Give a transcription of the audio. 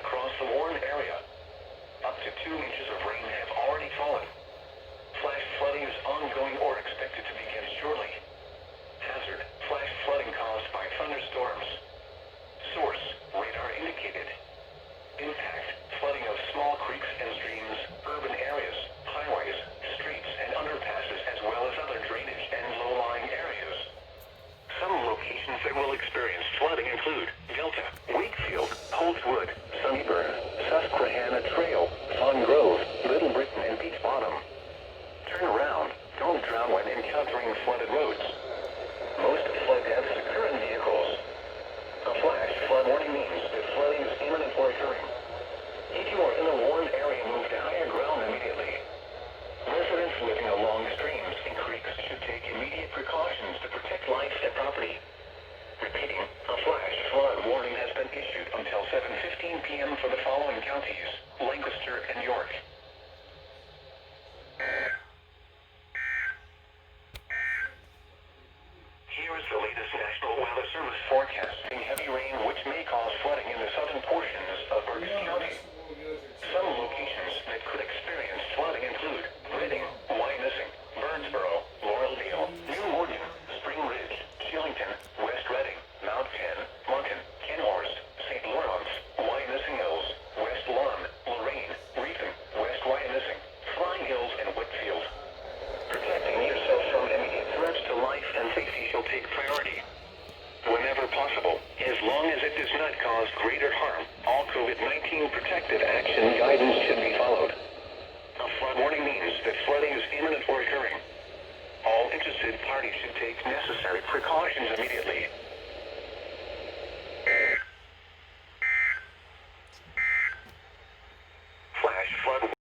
across the warned area. Up to 2 inches of rain have already fallen. Flash flooding is ongoing or expected to begin shortly. Hazard: flash flooding caused by thunderstorms. Source: radar indicated. Impact: flooding of small creeks and streams, urban areas, highways, streets and underpasses, as well as other drainage and low-lying areas. Some locations that will experience flooding include Delta, Wakefield, Holtswood, Sunnyburn, Susquehanna Trail, Fawn Grove, Little Britain and Beach Bottom. Turn around. Don't drown when encountering flooded roads. Most flood deaths occur in vehicles. A flash flood warning means that flooding is imminent or occurring. If you are in a warned area, move to higher ground immediately. Residents living along streams and creeks should take immediate precautions to protect life and property. Repeating, a flash flood warning has been issued until 7:15 p.m. for the following counties: Lancaster and York. Here is the latest National Weather Service forecasting heavy rain which may cause flooding in the southern portions of Berks County. Some locations that could experience flooding include Reading, Wyomissing, Burnsboro, Laureldale, New Morgan, Spring Ridge, Shillington, West Reading, Mount Penn, Monton, Kenhorst, St. Lawrence, Wyomissing Hills, West Lawn, Lorraine, Wreatham, West Wyomissing, Flying Hills, and Whitfield. Protecting yourself from immediate threats to life and safety shall take priority. Whenever possible, as long as it does not cause greater harm, all COVID-19 protective action guidance should be followed. A flood warning means that flooding is imminent or occurring. All interested parties should take necessary precautions immediately.